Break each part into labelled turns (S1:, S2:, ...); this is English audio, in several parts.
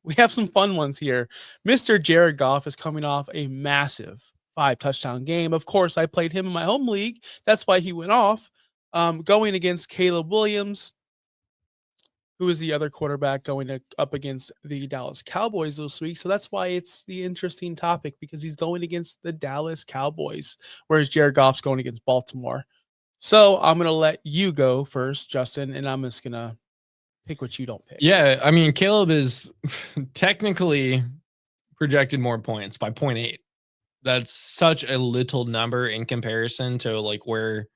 S1: we have some fun ones here. Mr. Jared Goff is coming off a massive 5 touchdown game. Of course, I played him in my home league. That's why he went off. Going against Caleb Williams, who is the other quarterback up against the Dallas Cowboys this week. So that's why it's the interesting topic because he's going against the Dallas Cowboys, whereas Jared Goff's going against Baltimore. So I'm going to let you go first, Justin, and I'm just going to pick what you don't pick.
S2: Yeah, I mean, Caleb is technically projected more points by 0.8. That's such a little number in comparison to like where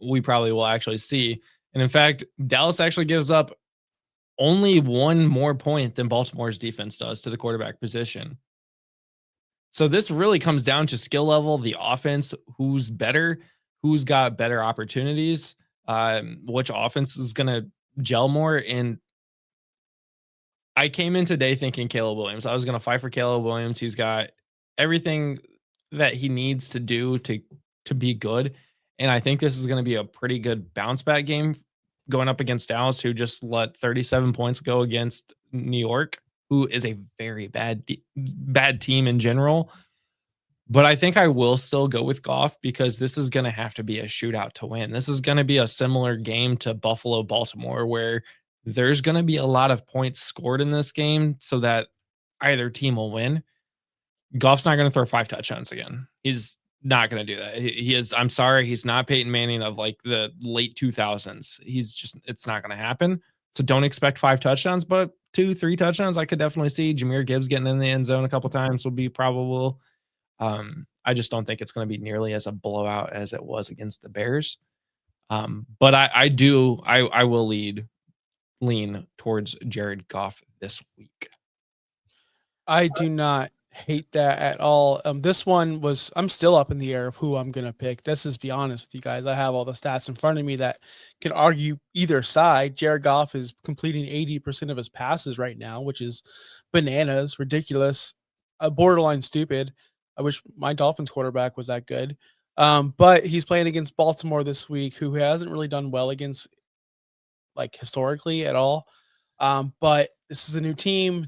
S2: we probably will actually see. And in fact, Dallas actually gives up only one more point than Baltimore's defense does to the quarterback position. So this really comes down to skill level, the offense, who's better, who's got better opportunities, which offense is going to gel more. And I came in today thinking Caleb Williams. I was going to fight for Caleb Williams. He's got everything that he needs to do to be good. And I think this is going to be a pretty good bounce back game going up against Dallas, who just let 37 points go against New York, who is a very bad team in general. But I think I will still go with Goff because this is going to have to be a shootout to win. This is going to be a similar game to Buffalo-Baltimore, where there's going to be a lot of points scored in this game so that either team will win. Goff's not going to throw 5 touchdowns again. He's not going to do that. He is. I'm sorry. He's not Peyton Manning of like the late 2000s. It's not going to happen. So don't expect 5 touchdowns, but 2-3 touchdowns. I could definitely see Jahmyr Gibbs getting in the end zone a couple times will be probable. I just don't think it's going to be nearly as a blowout as it was against the Bears. But I will lean towards Jared Goff this week.
S1: I do not hate that at all. This one I'm still up in the air of who I'm going to pick. Let's just be honest with you guys. I have all the stats in front of me that can argue either side. Jared Goff is completing 80% of his passes right now, which is bananas, ridiculous, borderline stupid. I wish my Dolphins quarterback was that good. But he's playing against Baltimore this week, who hasn't really done well against, like, historically at all. But this is a new team,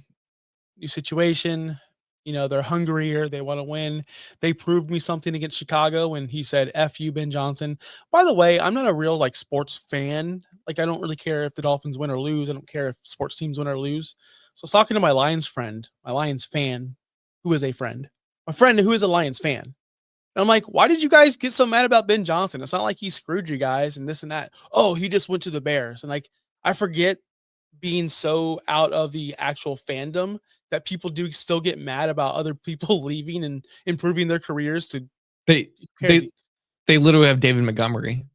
S1: new situation. They're hungrier. They want to win. They proved me something against Chicago when he said, F you, Ben Johnson. By the way, I'm not a real sports fan. I don't really care if the Dolphins win or lose. I don't care if sports teams win or lose. So I was talking to my Lions friend, my Lions fan, who is a friend. My friend who is a Lions fan. And I'm like, why did you guys get so mad about Ben Johnson? It's not like he screwed you guys and this and that. Oh, he just went to the Bears. And I forget being so out of the actual fandom that people do still get mad about other people leaving and improving their careers to
S2: they literally have David Montgomery.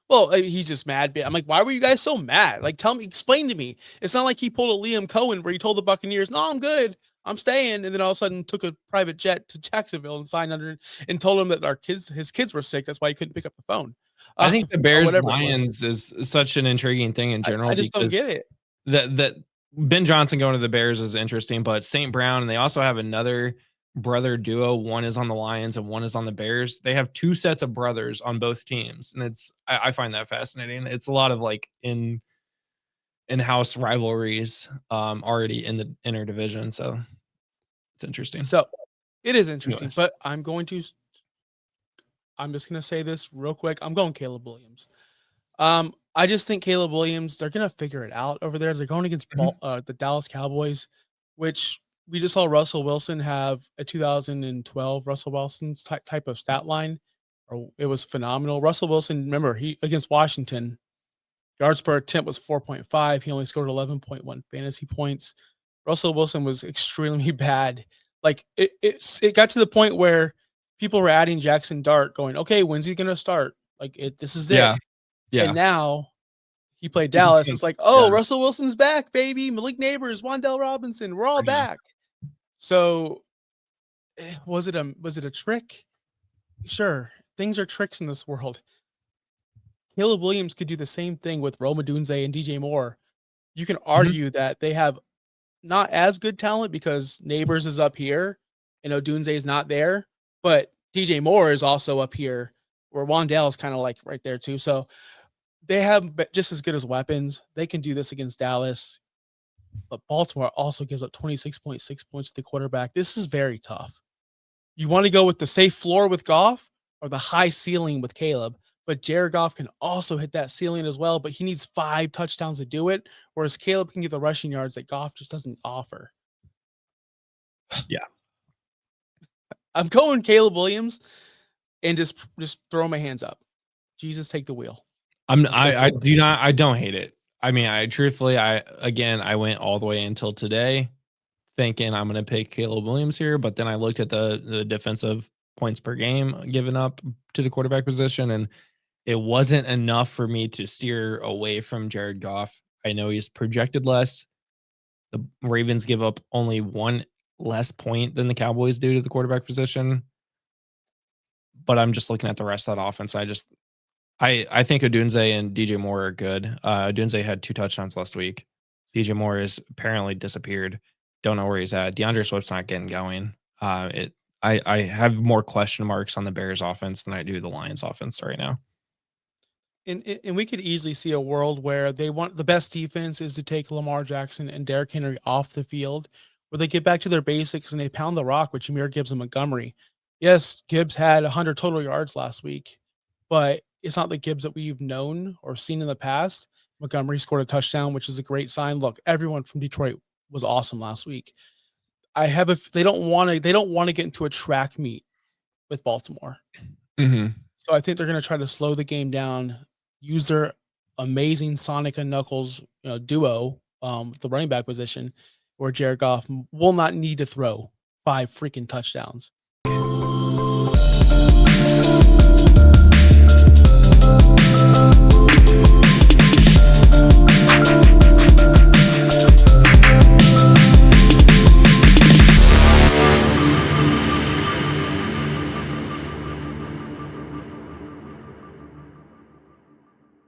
S1: Well, he's just mad. I'm like, why were you guys so mad? Explain to me. It's not like he pulled a Liam Cohen where he told the Buccaneers, no, I'm good, I'm staying. And then all of a sudden took a private jet to Jacksonville and signed under and told him that his kids were sick. That's why he couldn't pick up the phone.
S2: I think the Bears Lions is such an intriguing thing in general.
S1: I just don't get it.
S2: That Ben Johnson going to the Bears is interesting, but St. Brown, and they also have another brother duo. One is on the Lions and one is on the Bears. They have 2 sets of brothers on both teams. And I find that fascinating. It's a lot of in-house rivalries already in the inner division. So it's interesting.
S1: So it is interesting, but I'm just going to say this real quick. I'm going Caleb Williams. I just think Caleb Williams, they're going to figure it out over there. They're going against the Dallas Cowboys, which we just saw Russell Wilson have a 2012 Russell Wilson's type of stat line. It was phenomenal. Russell Wilson, remember, he against Washington, yards per attempt was 4.5. He only scored 11.1 fantasy points. Russell Wilson was extremely bad. It got to the point where people were adding Jackson Dart going, okay, when's he going to start? This is it. Yeah. And now he played Dallas. It's like, oh, yeah. Russell Wilson's back, baby. Malik Neighbors, Wan'Dale Robinson, we're all back. So was it a trick? Sure. Things are tricks in this world. Caleb Williams could do the same thing with Rome Odunze and DJ Moore. You can argue that they have not as good talent because Neighbors is up here and Odunze is not there, but DJ Moore is also up here where Wan'Dale is kind of right there too. So they have just as good as weapons. They can do this against Dallas, but Baltimore also gives up 26.6 points to the quarterback. This is very tough. You want to go with the safe floor with Goff or the high ceiling with Caleb? But Jared Goff can also hit that ceiling as well, but he needs 5 touchdowns to do it, whereas Caleb can get the rushing yards that Goff just doesn't offer.
S2: Yeah.
S1: I'm going Caleb Williams and just throw my hands up. Jesus, take the wheel.
S2: I don't hate it. I mean, I went all the way until today thinking I'm going to pick Caleb Williams here, but then I looked at the defensive points per game given up to the quarterback position, and it wasn't enough for me to steer away from Jared Goff. I know he's projected less. The Ravens give up only one less point than the Cowboys do to the quarterback position, but I'm just looking at the rest of that offense. I think Odunze and DJ Moore are good. Odunze had 2 touchdowns last week. DJ Moore is apparently disappeared. Don't know where he's at. DeAndre Swift's not getting going. I have more question marks on the Bears offense than I do the Lions offense right now.
S1: And we could easily see a world where they want the best defense is to take Lamar Jackson and Derrick Henry off the field, where they get back to their basics and they pound the rock with Jameer Gibbs and Montgomery. Yes, Gibbs had 100 total yards last week, but it's not the Gibbs that we've known or seen in the past. Montgomery scored a touchdown, which is a great sign. Look, everyone from Detroit was awesome last week. They don't want to get into a track meet with Baltimore.
S2: Mm-hmm.
S1: So I think they're going to try to slow the game down, use their amazing Sonic and Knuckles duo, the running back position, where Jared Goff will not need to throw 5 freaking touchdowns.